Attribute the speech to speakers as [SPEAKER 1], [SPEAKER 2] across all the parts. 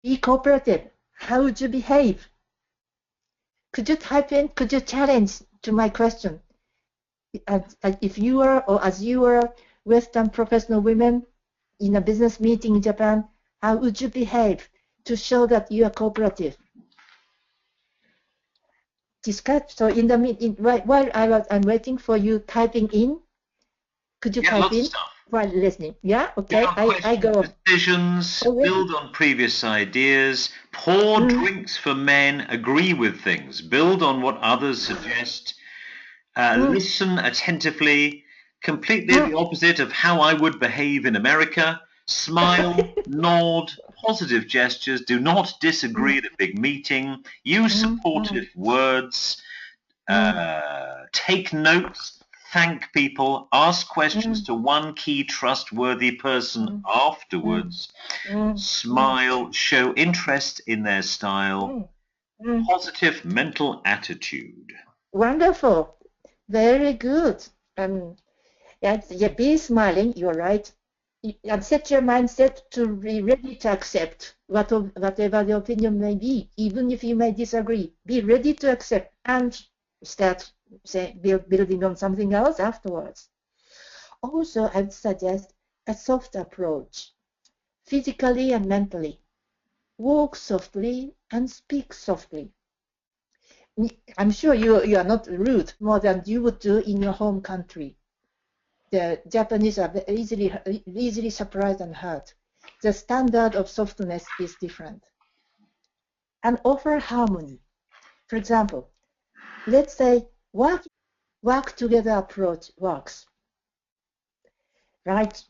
[SPEAKER 1] Be cooperative. How would you behave? Could you type in, could you challenge to my question? If you are, or as you are, Western professional women in a business meeting in Japan, how would you behave to show that you are cooperative? Discuss. So while I'm waiting for you typing in, could you type in while listening? Yeah, okay. I go.
[SPEAKER 2] Decisions, build on previous ideas, pour drinks for men, agree with things, build on what others suggest, listen attentively, completely the opposite of how I would behave in America, smile, nod, positive gestures, do not disagree at a big meeting, use supportive words, take notes, thank people, ask questions to one key trustworthy person afterwards, smile, show interest in their style, positive mental attitude.
[SPEAKER 1] Wonderful. Very good. Yeah, be smiling, you're right. And set your mindset to be ready to accept whatever the opinion may be, even if you may disagree. Be ready to accept and start building on something else afterwards. Also, I would suggest a soft approach, physically and mentally. Walk softly and speak softly. I'm sure you are not rude more than you would do in your home country. The Japanese are easily surprised and hurt. The standard of softness is different. And offer harmony. For example, let's say work together approach works. Right?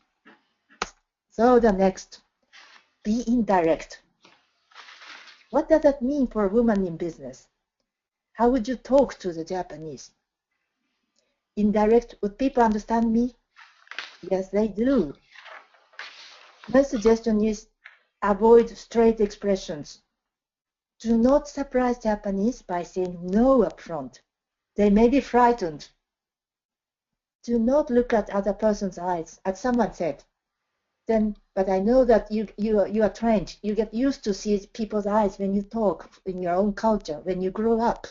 [SPEAKER 1] So the next, be indirect. What does that mean for a woman in business? How would you talk to the Japanese? Indirect, would people understand me? Yes, they do. My suggestion is avoid straight expressions. Do not surprise Japanese by saying no up front. They may be frightened. Do not look at other person's eyes, as someone said. But I know that you are trained. You get used to see people's eyes when you talk in your own culture, when you grow up.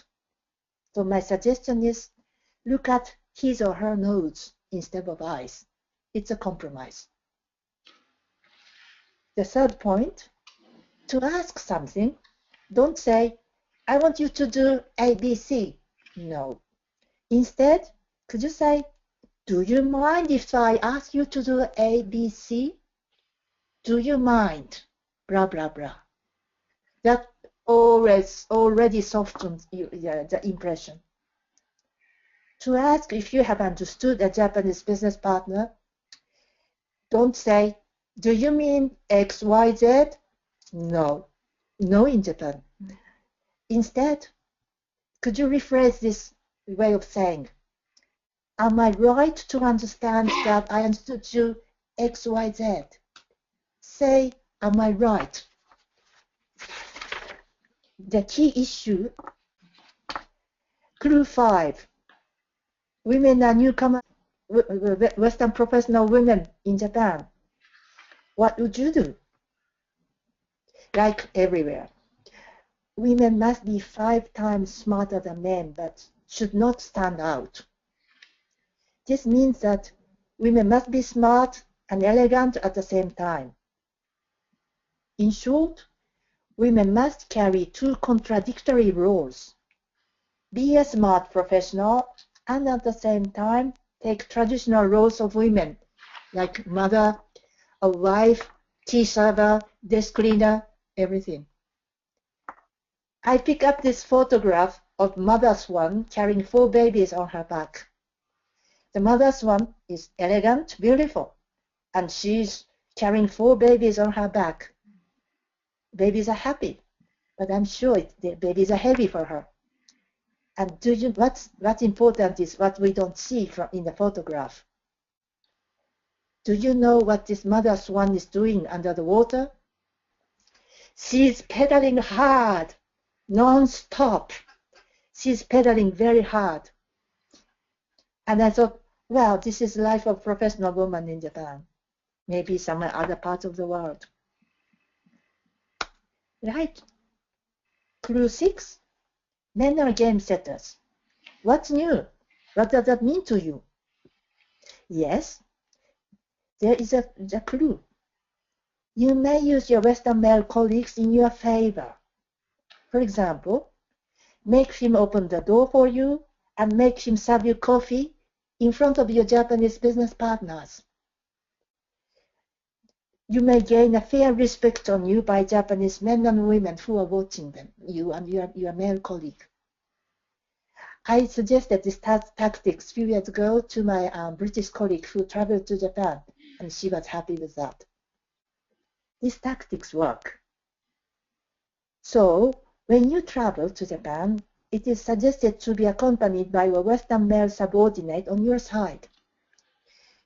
[SPEAKER 1] So my suggestion is look at his or her nose instead of eyes. It's a compromise. The third point, to ask something, don't say, I want you to do ABC. No. Instead, could you say, do you mind if I ask you to do ABC? Do you mind? Blah, blah, blah. That already softens the impression. To ask if you have understood a Japanese business partner, don't say, do you mean X, Y, Z? No. No in Japan. Instead, could you rephrase this way of saying, am I right to understand that I understood you X, Y, Z? Say, am I right? The key issue, clue 5. Women are newcomers, Western professional women in Japan. What would you do? Like everywhere, women must be 5 times smarter than men, but should not stand out. This means that women must be smart and elegant at the same time. In short, women must carry 2 contradictory roles. Be a smart professional and at the same time take traditional roles of women, like mother, a wife, tea server, desk cleaner, everything. I pick up this photograph of mother swan carrying 4 babies on her back. The mother swan is elegant, beautiful, and she's carrying 4 babies on her back. Babies are happy, but I'm sure the babies are heavy for her. And what's important is what we don't see in the photograph. Do you know what this mother swan is doing under the water? She's pedaling hard, non-stop. She's pedaling very hard. And I thought, wow, this is the life of a professional woman in Japan. Maybe some other parts of the world. Right. Clue 6. Men are game setters. What's new? What does that mean to you? Yes, there is a clue. You may use your Western male colleagues in your favor. For example, make him open the door for you and make him serve you coffee in front of your Japanese business partners. You may gain a fair respect on you by Japanese men and women who are watching them, you and your male colleague. I suggested this tactics a few years ago to my British colleague who traveled to Japan, and she was happy with that. These tactics work. So, when you travel to Japan, it is suggested to be accompanied by a Western male subordinate on your side.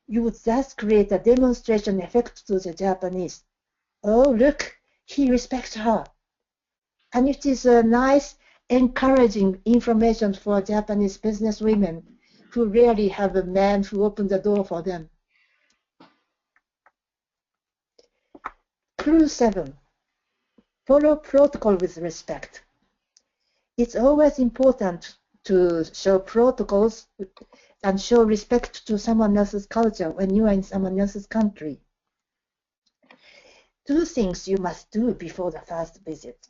[SPEAKER 1] You would thus create a demonstration effect to the Japanese. Oh, look, he respects her. And it is a nice, encouraging information for Japanese business women who rarely have a man who opens the door for them. Clue 7. Follow protocol with respect. It's always important to show protocols and show respect to someone else's culture when you are in someone else's country. 2 things you must do before the first visit.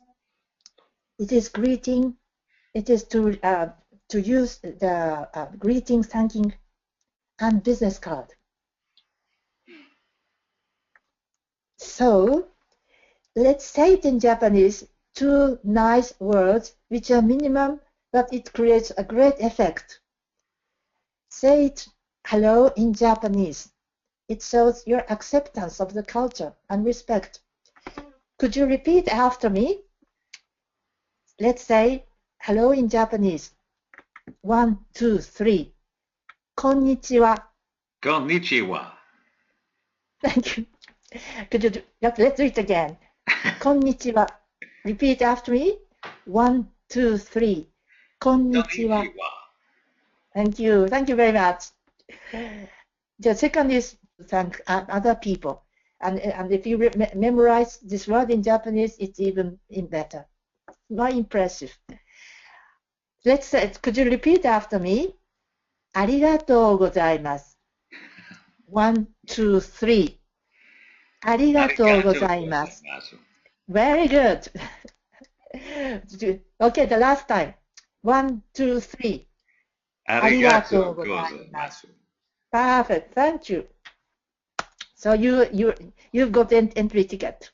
[SPEAKER 1] It is greeting. It is to use the greeting, thanking, and business card. So let's say it in Japanese, 2 nice words which are minimum, but it creates a great effect. Say it hello in Japanese. It shows your acceptance of the culture and respect. Could you repeat after me? Let's say hello in Japanese. 1, 2, 3. Konnichiwa.
[SPEAKER 2] Konnichiwa.
[SPEAKER 1] Thank you. Could you let's do it again. Konnichiwa. Repeat after me. 1, 2, 3. Konnichiwa. Thank you. Thank you very much. The second is thank other people. And if you memorize this word in Japanese, it's even better. Very impressive. Let's say, could you repeat after me? ありがとうございます。1, 2, 3. ありがとうございます。Very good. Okay, the last time. 1, 2, 3. ありがとうございます。Perfect. Thank you. So you've got entry ticket.